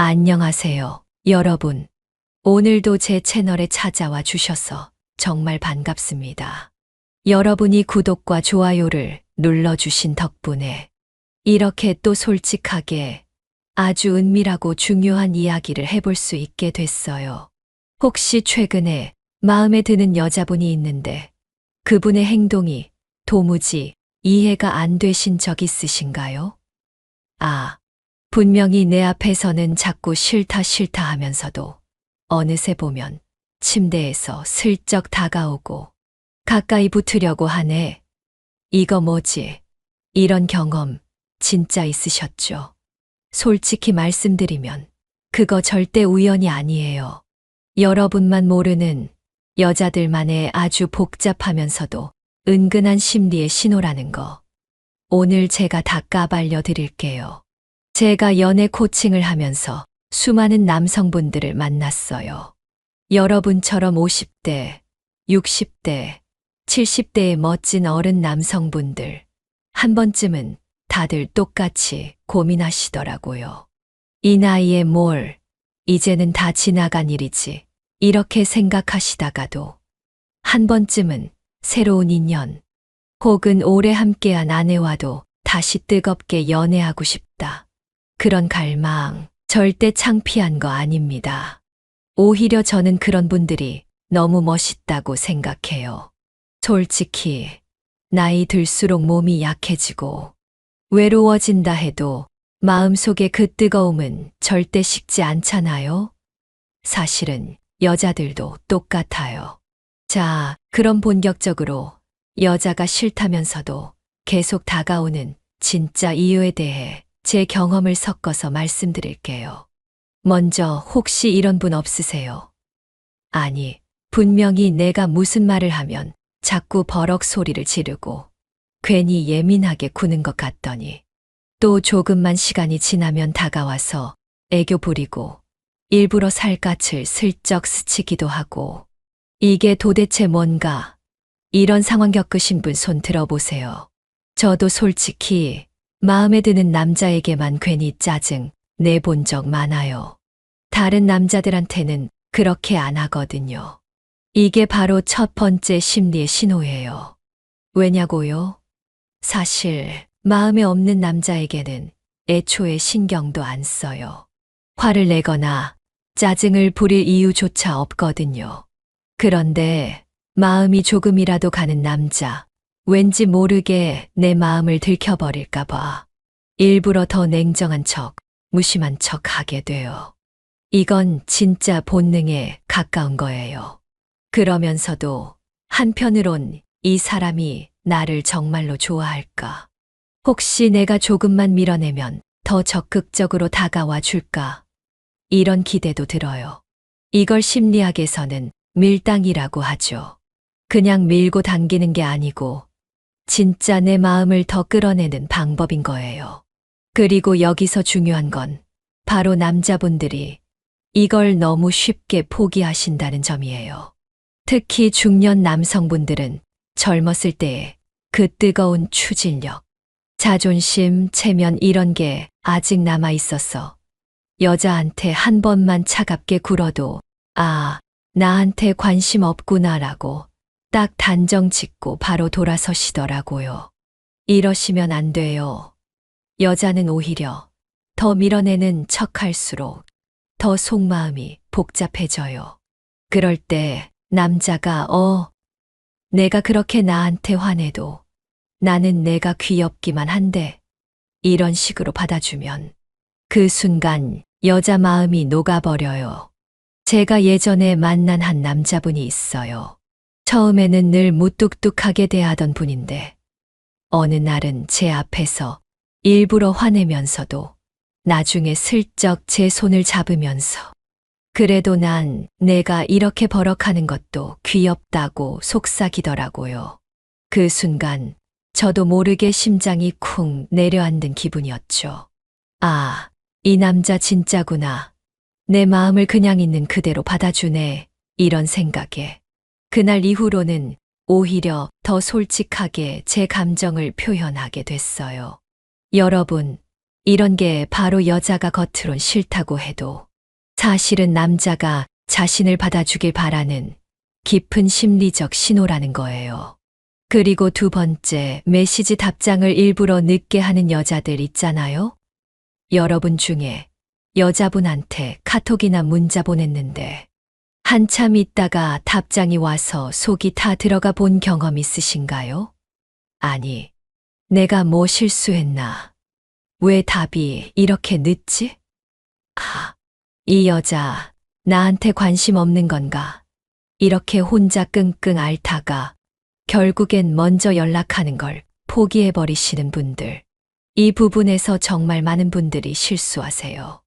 안녕하세요, 여러분. 오늘도 제 채널에 찾아와 주셔서 정말 반갑습니다. 여러분이 구독과 좋아요를 눌러주신 덕분에 이렇게 또 솔직하게 아주 은밀하고 중요한 이야기를 해볼 수 있게 됐어요. 혹시 최근에 마음에 드는 여자분이 있는데 그분의 행동이 도무지 이해가 안 되신 적 있으신가요? 분명히 내 앞에서는 자꾸 싫다 싫다 하면서도 어느새 보면 침대에서 슬쩍 다가오고 가까이 붙으려고 하네. 이거 뭐지? 이런 경험 진짜 있으셨죠? 솔직히 말씀드리면 그거 절대 우연이 아니에요. 여러분만 모르는 여자들만의 아주 복잡하면서도 은근한 심리의 신호라는 거. 오늘 제가 다 까발려 드릴게요. 제가 연애 코칭을 하면서 수많은 남성분들을 만났어요. 여러분처럼 50대, 60대, 70대의 멋진 어른 남성분들. 한 번쯤은 다들 똑같이 고민하시더라고요. 이 나이에 뭘, 이제는 다 지나간 일이지. 이렇게 생각하시다가도 한 번쯤은 새로운 인연, 혹은 오래 함께한 아내와도 다시 뜨겁게 연애하고 싶다. 그런 갈망 절대 창피한 거 아닙니다. 오히려 저는 그런 분들이 너무 멋있다고 생각해요. 솔직히 나이 들수록 몸이 약해지고 외로워진다 해도 마음속의 그 뜨거움은 절대 식지 않잖아요. 사실은 여자들도 똑같아요. 자, 그럼 본격적으로 여자가 싫다면서도 계속 다가오는 진짜 이유에 대해 제 경험을 섞어서 말씀드릴게요. 먼저 혹시 이런 분 없으세요? 아니, 분명히 내가 무슨 말을 하면 자꾸 버럭 소리를 지르고 괜히 예민하게 구는 것 같더니 또 조금만 시간이 지나면 다가와서 애교 부리고 일부러 살갗을 슬쩍 스치기도 하고 이게 도대체 뭔가? 이런 상황 겪으신 분 손 들어보세요. 저도 솔직히 마음에 드는 남자에게만 괜히 짜증 내본 적 많아요. 다른 남자들한테는 그렇게 안 하거든요. 이게 바로 첫 번째 심리의 신호예요. 왜냐고요? 사실 마음에 없는 남자에게는 애초에 신경도 안 써요. 화를 내거나 짜증을 부릴 이유조차 없거든요. 그런데 마음이 조금이라도 가는 남자, 왠지 모르게 내 마음을 들켜버릴까 봐 일부러 더 냉정한 척, 무심한 척 하게 돼요. 이건 진짜 본능에 가까운 거예요. 그러면서도 한편으론 이 사람이 나를 정말로 좋아할까? 혹시 내가 조금만 밀어내면 더 적극적으로 다가와 줄까? 이런 기대도 들어요. 이걸 심리학에서는 밀당이라고 하죠. 그냥 밀고 당기는 게 아니고 진짜 내 마음을 더 끌어내는 방법인 거예요. 그리고 여기서 중요한 건 바로 남자분들이 이걸 너무 쉽게 포기하신다는 점이에요. 특히 중년 남성분들은 젊었을 때의 그 뜨거운 추진력, 자존심, 체면 이런 게 아직 남아 있어서 여자한테 한 번만 차갑게 굴어도 나한테 관심 없구나라고 딱 단정 짓고 바로 돌아서시더라고요. 이러시면 안 돼요. 여자는 오히려 더 밀어내는 척할수록 더 속마음이 복잡해져요. 그럴 때 남자가 내가 그렇게 나한테 화내도 나는 내가 귀엽기만 한데 이런 식으로 받아주면 그 순간 여자 마음이 녹아버려요. 제가 예전에 만난 한 남자분이 있어요. 처음에는 늘 무뚝뚝하게 대하던 분인데 어느 날은 제 앞에서 일부러 화내면서도 나중에 슬쩍 제 손을 잡으면서 그래도 난 내가 이렇게 버럭하는 것도 귀엽다고 속삭이더라고요. 그 순간 저도 모르게 심장이 쿵 내려앉는 기분이었죠. 이 남자 진짜구나. 내 마음을 그냥 있는 그대로 받아주네. 이런 생각에 그날 이후로는 오히려 더 솔직하게 제 감정을 표현하게 됐어요. 여러분, 이런 게 바로 여자가 겉으론 싫다고 해도 사실은 남자가 자신을 받아주길 바라는 깊은 심리적 신호라는 거예요. 그리고 두 번째, 메시지 답장을 일부러 늦게 하는 여자들 있잖아요? 여러분 중에 여자분한테 카톡이나 문자 보냈는데 한참 있다가 답장이 와서 속이 다 들어가 본 경험 있으신가요? 아니, 내가 뭐 실수했나? 왜 답이 이렇게 늦지? 아, 이 여자 나한테 관심 없는 건가? 이렇게 혼자 끙끙 앓다가 결국엔 먼저 연락하는 걸 포기해버리시는 분들. 이 부분에서 정말 많은 분들이 실수하세요.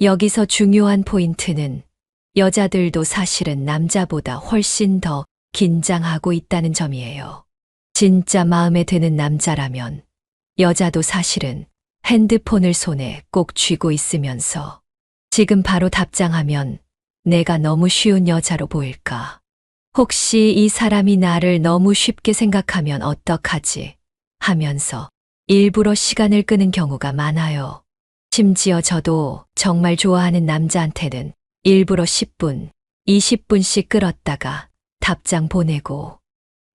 여기서 중요한 포인트는 여자들도 사실은 남자보다 훨씬 더 긴장하고 있다는 점이에요. 진짜 마음에 드는 남자라면 여자도 사실은 핸드폰을 손에 꼭 쥐고 있으면서 지금 바로 답장하면 내가 너무 쉬운 여자로 보일까? 혹시 이 사람이 나를 너무 쉽게 생각하면 어떡하지? 하면서 일부러 시간을 끄는 경우가 많아요. 심지어 저도 정말 좋아하는 남자한테는 일부러 10분, 20분씩 끌었다가 답장 보내고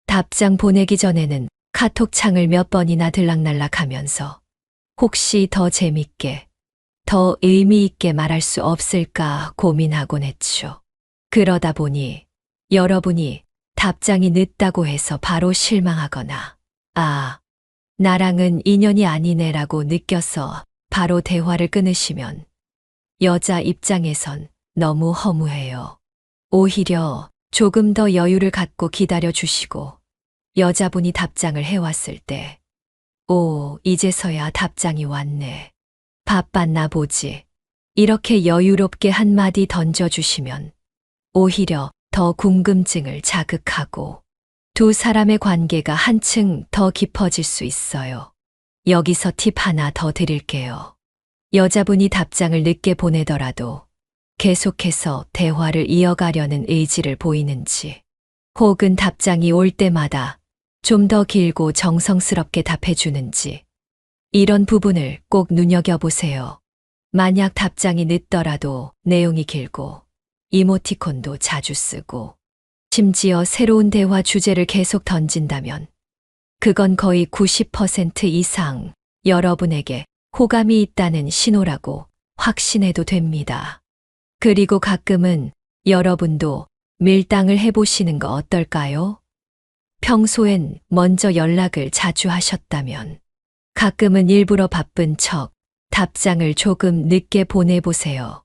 답장 보내기 전에는 카톡 창을 몇 번이나 들락날락 하면서 혹시 더 재밌게, 더 의미 있게 말할 수 없을까 고민하곤 했죠. 그러다 보니 여러분이 답장이 늦다고 해서 바로 실망하거나 아, 나랑은 인연이 아니네라고 느껴서 바로 대화를 끊으시면 여자 입장에선 너무 허무해요. 오히려 조금 더 여유를 갖고 기다려 주시고 여자분이 답장을 해왔을 때 오, 이제서야 답장이 왔네. 바빴나 보지. 이렇게 여유롭게 한마디 던져주시면 오히려 더 궁금증을 자극하고 두 사람의 관계가 한층 더 깊어질 수 있어요. 여기서 팁 하나 더 드릴게요. 여자분이 답장을 늦게 보내더라도 계속해서 대화를 이어가려는 의지를 보이는지, 혹은 답장이 올 때마다 좀 더 길고 정성스럽게 답해주는지, 이런 부분을 꼭 눈여겨보세요. 만약 답장이 늦더라도 내용이 길고, 이모티콘도 자주 쓰고, 심지어 새로운 대화 주제를 계속 던진다면, 그건 거의 90% 이상 여러분에게 호감이 있다는 신호라고 확신해도 됩니다. 그리고 가끔은 여러분도 밀당을 해보시는 거 어떨까요? 평소엔 먼저 연락을 자주 하셨다면 가끔은 일부러 바쁜 척 답장을 조금 늦게 보내보세요.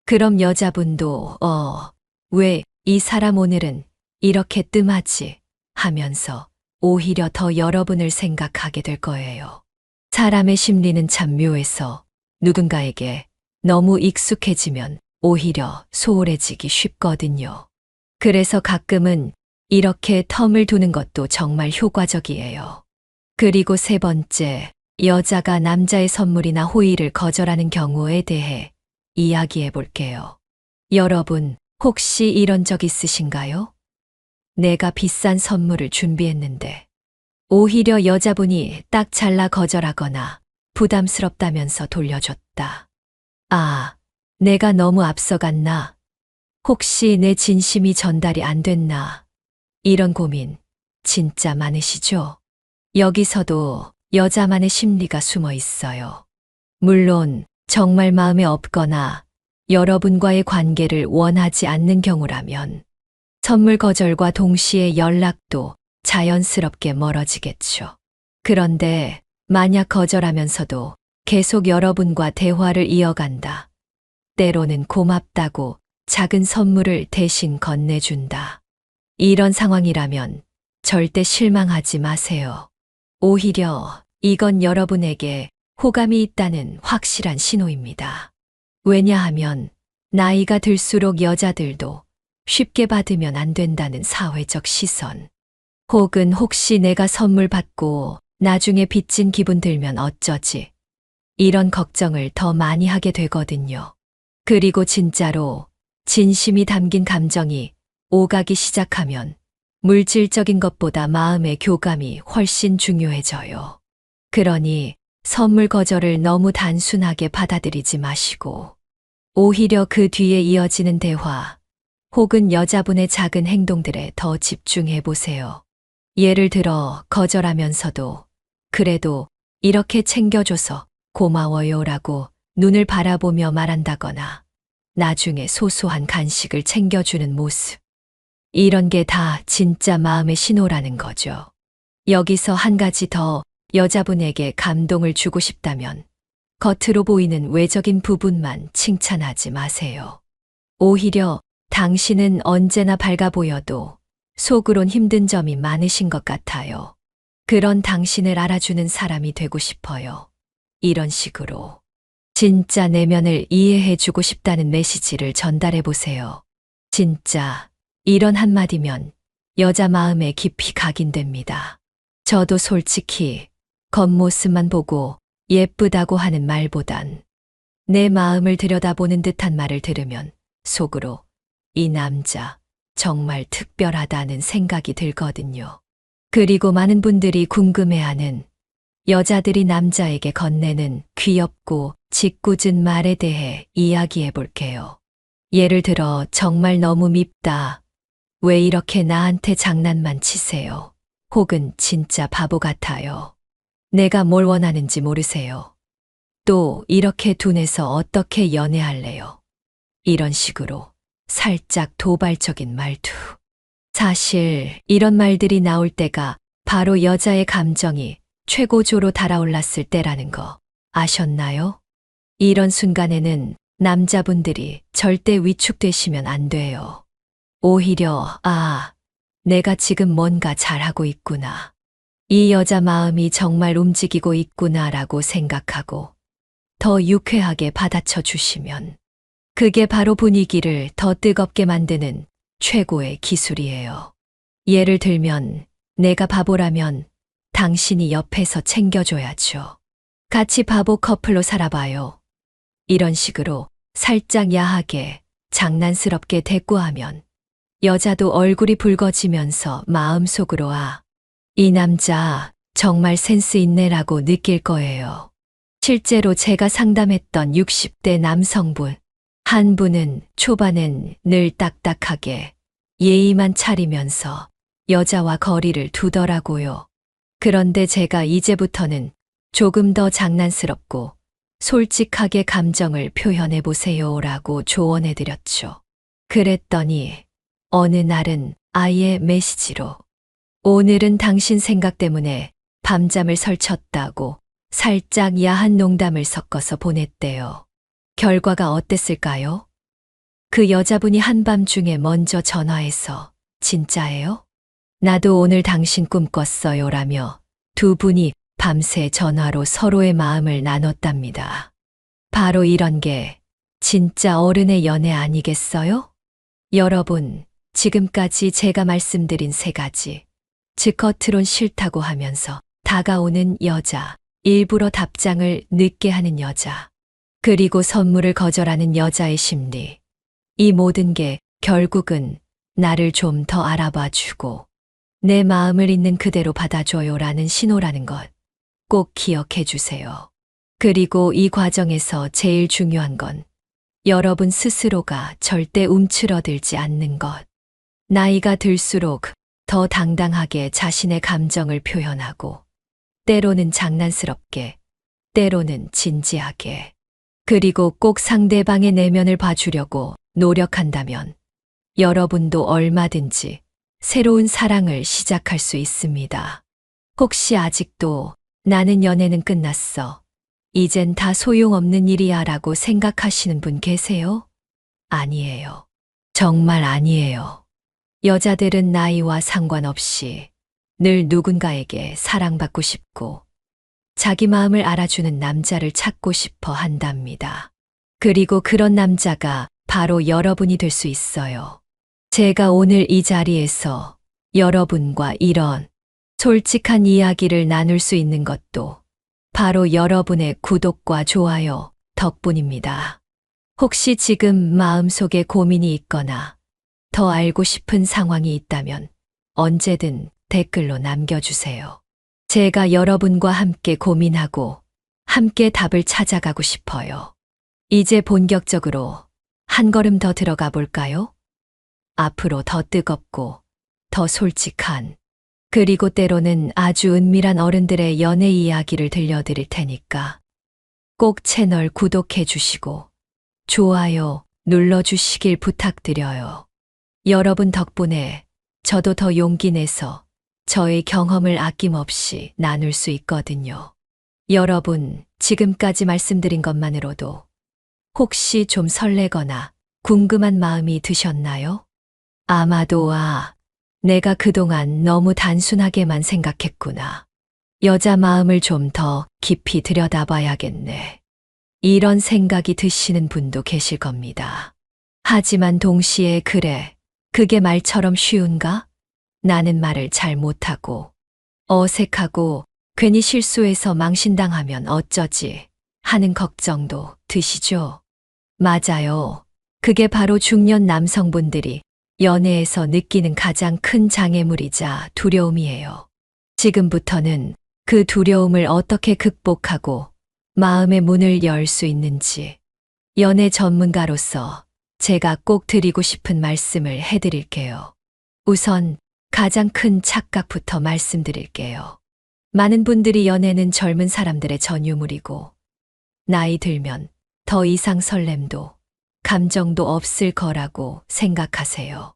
그럼 여자분도 왜 이 사람 오늘은 이렇게 뜸하지? 하면서 오히려 더 여러분을 생각하게 될 거예요. 사람의 심리는 참 묘해서 누군가에게 너무 익숙해지면 오히려 소홀해지기 쉽거든요. 그래서 가끔은 이렇게 텀을 두는 것도 정말 효과적이에요. 그리고 세 번째, 여자가 남자의 선물이나 호의를 거절하는 경우에 대해 이야기해 볼게요. 여러분, 혹시 이런 적 있으신가요? 내가 비싼 선물을 준비했는데 오히려 여자분이 딱 잘라 거절하거나 부담스럽다면서 돌려줬다. 아, 내가 너무 앞서갔나? 혹시 내 진심이 전달이 안 됐나? 이런 고민 진짜 많으시죠? 여기서도 여자만의 심리가 숨어 있어요. 물론 정말 마음에 없거나 여러분과의 관계를 원하지 않는 경우라면 선물 거절과 동시에 연락도 자연스럽게 멀어지겠죠. 그런데 만약 거절하면서도 계속 여러분과 대화를 이어간다. 때로는 고맙다고 작은 선물을 대신 건네준다. 이런 상황이라면 절대 실망하지 마세요. 오히려 이건 여러분에게 호감이 있다는 확실한 신호입니다. 왜냐하면 나이가 들수록 여자들도 쉽게 받으면 안 된다는 사회적 시선, 혹은 혹시 내가 선물 받고 나중에 빚진 기분 들면 어쩌지? 이런 걱정을 더 많이 하게 되거든요. 그리고 진짜로 진심이 담긴 감정이 오가기 시작하면 물질적인 것보다 마음의 교감이 훨씬 중요해져요. 그러니 선물 거절을 너무 단순하게 받아들이지 마시고, 오히려 그 뒤에 이어지는 대화, 혹은 여자분의 작은 행동들에 더 집중해 보세요. 예를 들어, 거절하면서도, 그래도 이렇게 챙겨줘서 고마워요라고 눈을 바라보며 말한다거나, 나중에 소소한 간식을 챙겨주는 모습. 이런 게 다 진짜 마음의 신호라는 거죠. 여기서 한 가지 더, 여자분에게 감동을 주고 싶다면 겉으로 보이는 외적인 부분만 칭찬하지 마세요. 오히려 당신은 언제나 밝아 보여도 속으론 힘든 점이 많으신 것 같아요. 그런 당신을 알아주는 사람이 되고 싶어요. 이런 식으로 진짜 내면을 이해해 주고 싶다는 메시지를 전달해 보세요. 진짜 이런 한마디면 여자 마음에 깊이 각인됩니다. 저도 솔직히 겉모습만 보고 예쁘다고 하는 말보단 내 마음을 들여다보는 듯한 말을 들으면 속으로 이 남자 정말 특별하다는 생각이 들거든요. 그리고 많은 분들이 궁금해하는 여자들이 남자에게 건네는 귀엽고 짓궂은 말에 대해 이야기해 볼게요. 예를 들어 정말 너무 밉다. 왜 이렇게 나한테 장난만 치세요? 혹은 진짜 바보 같아요. 내가 뭘 원하는지 모르세요. 또 이렇게 둔해서 어떻게 연애할래요? 이런 식으로 살짝 도발적인 말투. 사실 이런 말들이 나올 때가 바로 여자의 감정이 최고조로 달아올랐을 때라는 거 아셨나요? 이런 순간에는 남자분들이 절대 위축되시면 안 돼요. 오히려, 내가 지금 뭔가 잘하고 있구나. 이 여자 마음이 정말 움직이고 있구나라고 생각하고 더 유쾌하게 받아쳐 주시면 그게 바로 분위기를 더 뜨겁게 만드는 최고의 기술이에요. 예를 들면 내가 바보라면 당신이 옆에서 챙겨줘야죠. 같이 바보 커플로 살아봐요. 이런 식으로 살짝 야하게 장난스럽게 대꾸하면 여자도 얼굴이 붉어지면서 마음속으로 이 남자 정말 센스 있네라고 느낄 거예요. 실제로 제가 상담했던 60대 남성분, 한 분은 초반엔 늘 딱딱하게 예의만 차리면서 여자와 거리를 두더라고요. 그런데 제가 이제부터는 조금 더 장난스럽고 솔직하게 감정을 표현해 보세요라고 조언해 드렸죠. 그랬더니 어느 날은 아예 메시지로 오늘은 당신 생각 때문에 밤잠을 설쳤다고 살짝 야한 농담을 섞어서 보냈대요. 결과가 어땠을까요? 그 여자분이 한밤중에 먼저 전화해서 진짜예요? 나도 오늘 당신 꿈꿨어요 라며 두 분이 밤새 전화로 서로의 마음을 나눴답니다. 바로 이런 게 진짜 어른의 연애 아니겠어요? 여러분, 지금까지 제가 말씀드린 세 가지, 즉 겉으론 싫다고 하면서 다가오는 여자, 일부러 답장을 늦게 하는 여자, 그리고 선물을 거절하는 여자의 심리, 이 모든 게 결국은 나를 좀 더 알아봐 주고 내 마음을 있는 그대로 받아줘요라는 신호라는 것 꼭 기억해 주세요. 그리고 이 과정에서 제일 중요한 건 여러분 스스로가 절대 움츠러들지 않는 것. 나이가 들수록 더 당당하게 자신의 감정을 표현하고 때로는 장난스럽게, 때로는 진지하게, 그리고 꼭 상대방의 내면을 봐주려고 노력한다면 여러분도 얼마든지 새로운 사랑을 시작할 수 있습니다. 혹시 아직도 나는 연애는 끝났어. 이젠 다 소용없는 일이야 라고 생각하시는 분 계세요? 아니에요. 정말 아니에요. 여자들은 나이와 상관없이 늘 누군가에게 사랑받고 싶고 자기 마음을 알아주는 남자를 찾고 싶어 한답니다. 그리고 그런 남자가 바로 여러분이 될 수 있어요. 제가 오늘 이 자리에서 여러분과 이런 솔직한 이야기를 나눌 수 있는 것도 바로 여러분의 구독과 좋아요 덕분입니다. 혹시 지금 마음속에 고민이 있거나 더 알고 싶은 상황이 있다면 언제든 댓글로 남겨주세요. 제가 여러분과 함께 고민하고 함께 답을 찾아가고 싶어요. 이제 본격적으로 한 걸음 더 들어가 볼까요? 앞으로 더 뜨겁고 더 솔직한, 그리고 때로는 아주 은밀한 어른들의 연애 이야기를 들려드릴 테니까 꼭 채널 구독해 주시고 좋아요 눌러주시길 부탁드려요. 여러분 덕분에 저도 더 용기 내서 저의 경험을 아낌없이 나눌 수 있거든요. 여러분, 지금까지 말씀드린 것만으로도 혹시 좀 설레거나 궁금한 마음이 드셨나요? 아마도 내가 그동안 너무 단순하게만 생각했구나. 여자 마음을 좀 더 깊이 들여다봐야겠네. 이런 생각이 드시는 분도 계실 겁니다. 하지만 동시에 그래, 그게 말처럼 쉬운가? 나는 말을 잘 못하고 어색하고 괜히 실수해서 망신당하면 어쩌지 하는 걱정도 드시죠? 맞아요. 그게 바로 중년 남성분들이 연애에서 느끼는 가장 큰 장애물이자 두려움이에요. 지금부터는 그 두려움을 어떻게 극복하고 마음의 문을 열 수 있는지 연애 전문가로서 제가 꼭 드리고 싶은 말씀을 해드릴게요. 우선 가장 큰 착각부터 말씀드릴게요. 많은 분들이 연애는 젊은 사람들의 전유물이고 나이 들면 더 이상 설렘도 감정도 없을 거라고 생각하세요.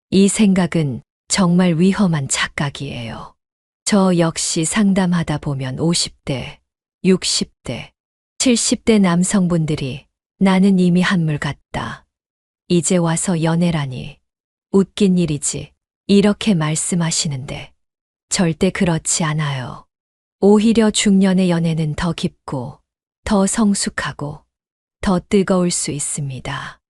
이 생각은 정말 위험한 착각이에요. 저 역시 상담하다 보면 50대, 60대, 70대 남성분들이 나는 이미 한물 같다. 이제 와서 연애라니 웃긴 일이지. 이렇게 말씀하시는데 절대 그렇지 않아요. 오히려 중년의 연애는 더 깊고 더 성숙하고 더 뜨거울 수 있습니다.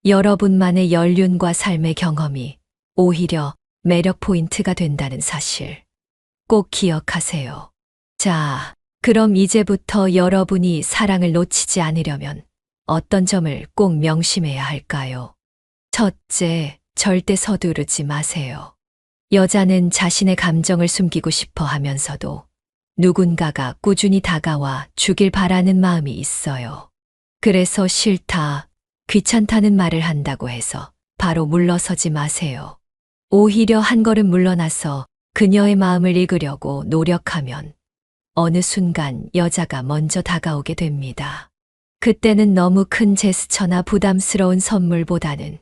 여러분만의 연륜과 삶의 경험이 오히려 매력 포인트가 된다는 사실 꼭 기억하세요. 자, 그럼 이제부터 여러분이 사랑을 놓치지 않으려면 어떤 점을 꼭 명심해야 할까요? 첫째, 절대 서두르지 마세요. 여자는 자신의 감정을 숨기고 싶어 하면서도 누군가가 꾸준히 다가와 주길 바라는 마음이 있어요. 그래서 싫다, 귀찮다는 말을 한다고 해서 바로 물러서지 마세요. 오히려 한 걸음 물러나서 그녀의 마음을 읽으려고 노력하면 어느 순간 여자가 먼저 다가오게 됩니다. 그때는 너무 큰 제스처나 부담스러운 선물보다는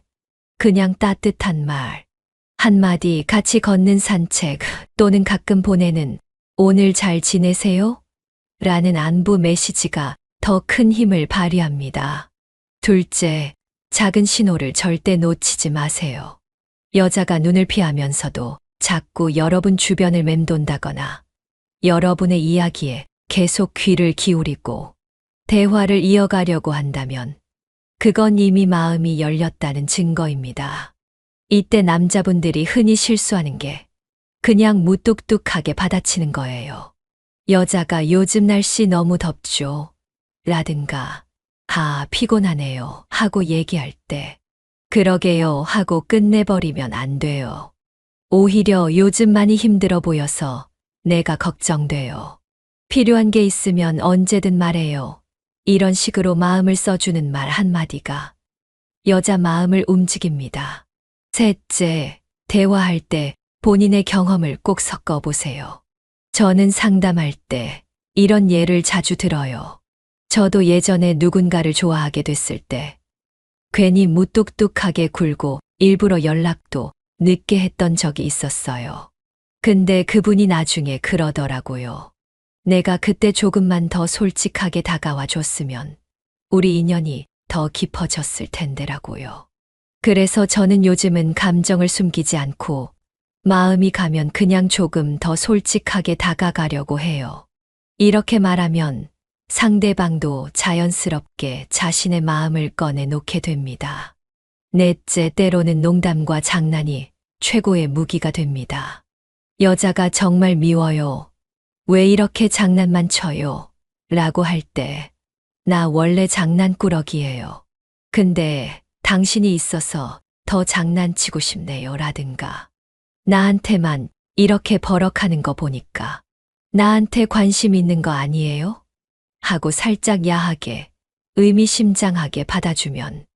그냥 따뜻한 말, 한마디 같이 걷는 산책 또는 가끔 보내는 오늘 잘 지내세요? 라는 안부 메시지가 더 큰 힘을 발휘합니다. 둘째, 작은 신호를 절대 놓치지 마세요. 여자가 눈을 피하면서도 자꾸 여러분 주변을 맴돈다거나 여러분의 이야기에 계속 귀를 기울이고 대화를 이어가려고 한다면 그건 이미 마음이 열렸다는 증거입니다. 이때 남자분들이 흔히 실수하는 게 그냥 무뚝뚝하게 받아치는 거예요. 여자가 요즘 날씨 너무 덥죠? 라든가 피곤하네요 하고 얘기할 때 그러게요 하고 끝내버리면 안 돼요. 오히려 요즘 많이 힘들어 보여서 내가 걱정돼요. 필요한 게 있으면 언제든 말해요. 이런 식으로 마음을 써주는 말 한마디가 여자 마음을 움직입니다. 셋째, 대화할 때 본인의 경험을 꼭 섞어보세요. 저는 상담할 때 이런 예를 자주 들어요. 저도 예전에 누군가를 좋아하게 됐을 때 괜히 무뚝뚝하게 굴고 일부러 연락도 늦게 했던 적이 있었어요. 근데 그분이 나중에 그러더라고요. 내가 그때 조금만 더 솔직하게 다가와 줬으면 우리 인연이 더 깊어졌을 텐데라고요. 그래서 저는 요즘은 감정을 숨기지 않고 마음이 가면 그냥 조금 더 솔직하게 다가가려고 해요. 이렇게 말하면 상대방도 자연스럽게 자신의 마음을 꺼내 놓게 됩니다. 넷째, 때로는 농담과 장난이 최고의 무기가 됩니다. 여자가 정말 미워요. 왜 이렇게 장난만 쳐요? 라고 할 때, 나 원래 장난꾸러기예요. 근데 당신이 있어서 더 장난치고 싶네요. 라든가. 나한테만 이렇게 버럭하는 거 보니까 나한테 관심 있는 거 아니에요? 하고 살짝 야하게, 의미심장하게 받아주면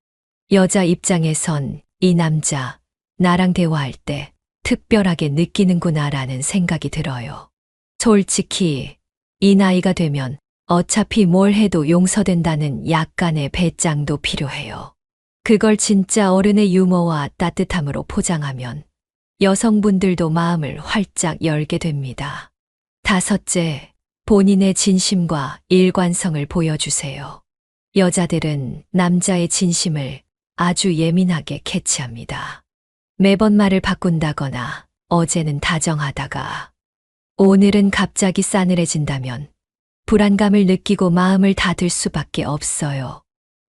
여자 입장에선 이 남자, 나랑 대화할 때 특별하게 느끼는구나라는 생각이 들어요. 솔직히 이 나이가 되면 어차피 뭘 해도 용서된다는 약간의 배짱도 필요해요. 그걸 진짜 어른의 유머와 따뜻함으로 포장하면 여성분들도 마음을 활짝 열게 됩니다. 다섯째, 본인의 진심과 일관성을 보여주세요. 여자들은 남자의 진심을 아주 예민하게 캐치합니다. 매번 말을 바꾼다거나 어제는 다정하다가 오늘은 갑자기 싸늘해진다면 불안감을 느끼고 마음을 닫을 수밖에 없어요.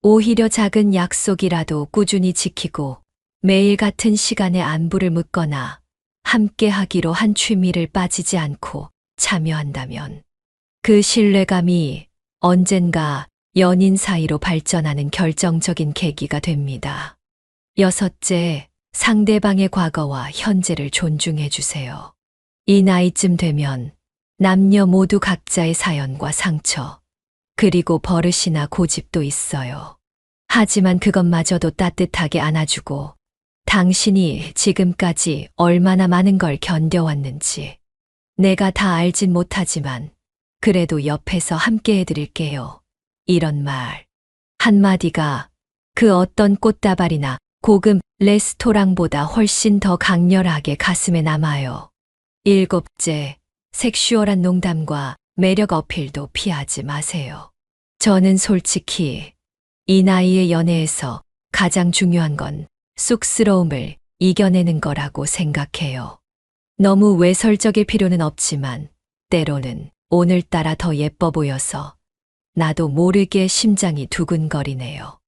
오히려 작은 약속이라도 꾸준히 지키고 매일 같은 시간에 안부를 묻거나 함께 하기로 한 취미를 빠지지 않고 참여한다면 그 신뢰감이 언젠가 연인 사이로 발전하는 결정적인 계기가 됩니다. 여섯째, 상대방의 과거와 현재를 존중해 주세요. 이 나이쯤 되면 남녀 모두 각자의 사연과 상처, 그리고 버릇이나 고집도 있어요. 하지만 그것마저도 따뜻하게 안아주고 당신이 지금까지 얼마나 많은 걸 견뎌왔는지 내가 다 알진 못하지만 그래도 옆에서 함께 해드릴게요. 이런 말 한마디가 그 어떤 꽃다발이나 고급 레스토랑보다 훨씬 더 강렬하게 가슴에 남아요. 일곱째, 섹슈얼한 농담과 매력 어필도 피하지 마세요. 저는 솔직히 이 나이의 연애에서 가장 중요한 건 쑥스러움을 이겨내는 거라고 생각해요. 너무 외설적일 필요는 없지만 때로는 오늘따라 더 예뻐 보여서 나도 모르게 심장이 두근거리네요.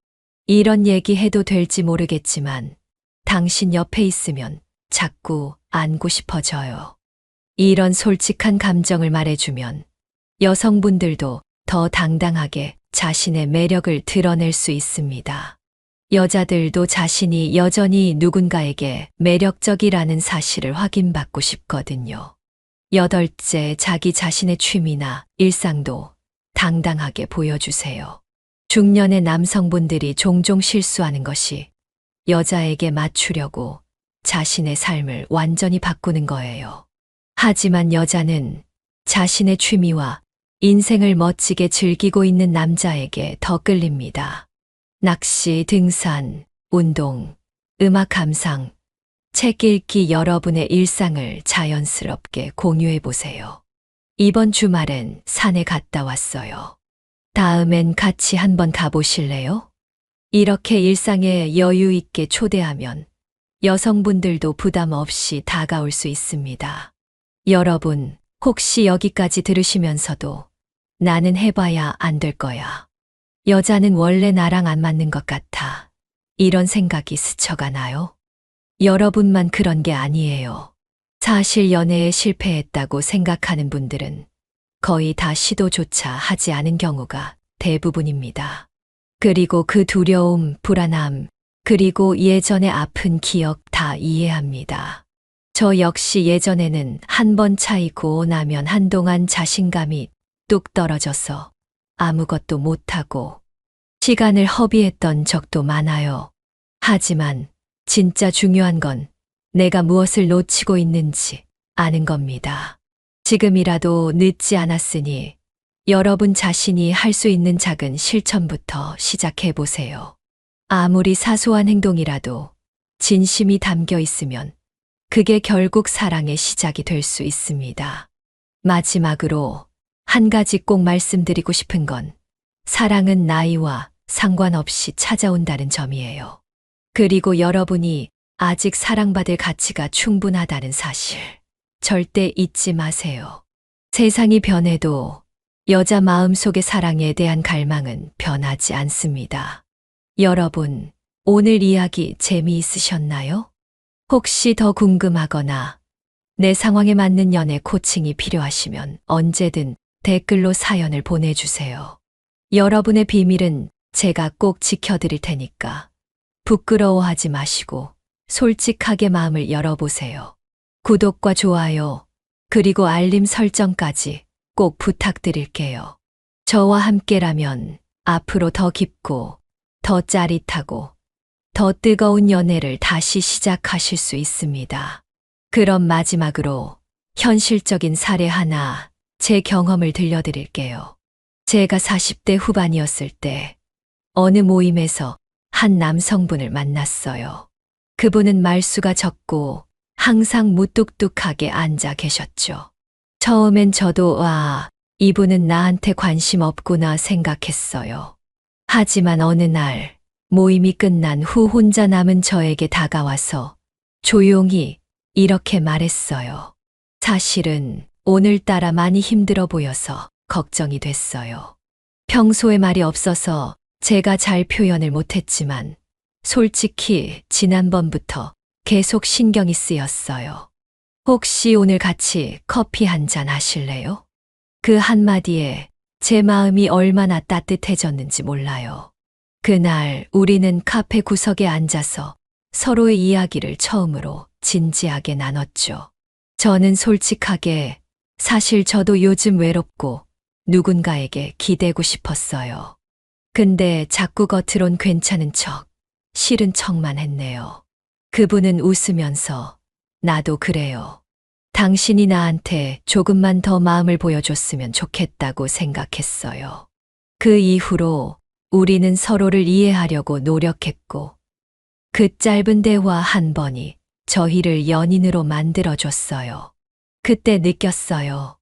이런 얘기 해도 될지 모르겠지만 당신 옆에 있으면 자꾸 안고 싶어져요. 이런 솔직한 감정을 말해주면 여성분들도 더 당당하게 자신의 매력을 드러낼 수 있습니다. 여자들도 자신이 여전히 누군가에게 매력적이라는 사실을 확인받고 싶거든요. 여덟째, 자기 자신의 취미나 일상도 당당하게 보여주세요. 중년의 남성분들이 종종 실수하는 것이 여자에게 맞추려고 자신의 삶을 완전히 바꾸는 거예요. 하지만 여자는 자신의 취미와 인생을 멋지게 즐기고 있는 남자에게 더 끌립니다. 낚시, 등산, 운동, 음악 감상, 책 읽기 여러분의 일상을 자연스럽게 공유해 보세요. 이번 주말엔 산에 갔다 왔어요. 다음엔 같이 한번 가보실래요? 이렇게 일상에 여유 있게 초대하면 여성분들도 부담 없이 다가올 수 있습니다. 여러분, 혹시 여기까지 들으시면서도 나는 해봐야 안 될 거야. 여자는 원래 나랑 안 맞는 것 같아. 이런 생각이 스쳐가나요? 여러분만 그런 게 아니에요. 사실 연애에 실패했다고 생각하는 분들은 거의 다 시도조차 하지 않은 경우가 대부분입니다. 그리고 그 두려움, 불안함, 그리고 예전의 아픈 기억 다 이해합니다. 저 역시 예전에는 한 번 차이고 나면 한동안 자신감이 뚝 떨어져서 아무것도 못하고 시간을 허비했던 적도 많아요. 하지만 진짜 중요한 건 내가 무엇을 놓치고 있는지 아는 겁니다. 지금이라도 늦지 않았으니 여러분 자신이 할 수 있는 작은 실천부터 시작해 보세요. 아무리 사소한 행동이라도 진심이 담겨 있으면 그게 결국 사랑의 시작이 될 수 있습니다. 마지막으로 한 가지 꼭 말씀드리고 싶은 건 사랑은 나이와 상관없이 찾아온다는 점이에요. 그리고 여러분이 아직 사랑받을 가치가 충분하다는 사실 절대 잊지 마세요. 세상이 변해도 여자 마음속의 사랑에 대한 갈망은 변하지 않습니다. 여러분, 오늘 이야기 재미있으셨나요? 혹시 더 궁금하거나 내 상황에 맞는 연애 코칭이 필요하시면 언제든 댓글로 사연을 보내주세요. 여러분의 비밀은 제가 꼭 지켜드릴 테니까 부끄러워하지 마시고 솔직하게 마음을 열어보세요. 구독과 좋아요, 그리고 알림 설정까지 꼭 부탁드릴게요. 저와 함께라면 앞으로 더 깊고, 더 짜릿하고, 더 뜨거운 연애를 다시 시작하실 수 있습니다. 그럼 마지막으로 현실적인 사례 하나 제 경험을 들려드릴게요. 제가 40대 후반이었을 때 어느 모임에서 한 남성분을 만났어요. 그분은 말수가 적고 항상 무뚝뚝하게 앉아 계셨죠. 처음엔 저도 이분은 나한테 관심 없구나 생각했어요. 하지만 어느 날 모임이 끝난 후 혼자 남은 저에게 다가와서 조용히 이렇게 말했어요. 사실은 오늘따라 많이 힘들어 보여서 걱정이 됐어요. 평소에 말이 없어서 제가 잘 표현을 못했지만 솔직히 지난번부터 계속 신경이 쓰였어요. 혹시 오늘 같이 커피 한 잔 하실래요? 그 한마디에 제 마음이 얼마나 따뜻해졌는지 몰라요. 그날 우리는 카페 구석에 앉아서 서로의 이야기를 처음으로 진지하게 나눴죠. 저는 솔직하게 사실 저도 요즘 외롭고 누군가에게 기대고 싶었어요. 근데 자꾸 겉으론 괜찮은 척, 싫은 척만 했네요. 그분은 웃으면서 나도 그래요. 당신이 나한테 조금만 더 마음을 보여줬으면 좋겠다고 생각했어요. 그 이후로 우리는 서로를 이해하려고 노력했고, 그 짧은 대화 한 번이 저희를 연인으로 만들어줬어요. 그때 느꼈어요.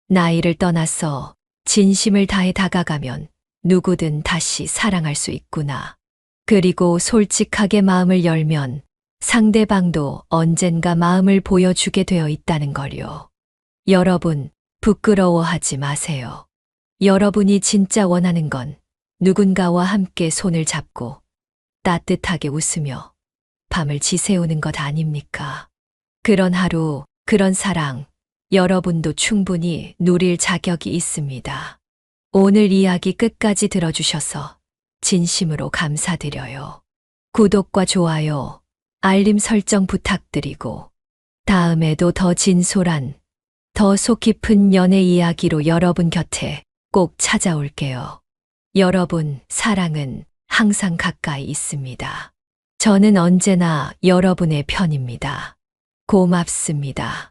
나이를 떠나서 진심을 다해 다가가면 누구든 다시 사랑할 수 있구나. 그리고 솔직하게 마음을 열면 상대방도 언젠가 마음을 보여주게 되어 있다는 걸요. 여러분, 부끄러워하지 마세요. 여러분이 진짜 원하는 건 누군가와 함께 손을 잡고 따뜻하게 웃으며 밤을 지새우는 것 아닙니까? 그런 하루, 그런 사랑, 여러분도 충분히 누릴 자격이 있습니다. 오늘 이야기 끝까지 들어주셔서 진심으로 감사드려요. 구독과 좋아요, 알림 설정 부탁드리고 다음에도 더 진솔한, 더 속 깊은 연애 이야기로 여러분 곁에 꼭 찾아올게요. 여러분, 사랑은 항상 가까이 있습니다. 저는 언제나 여러분의 편입니다. 고맙습니다.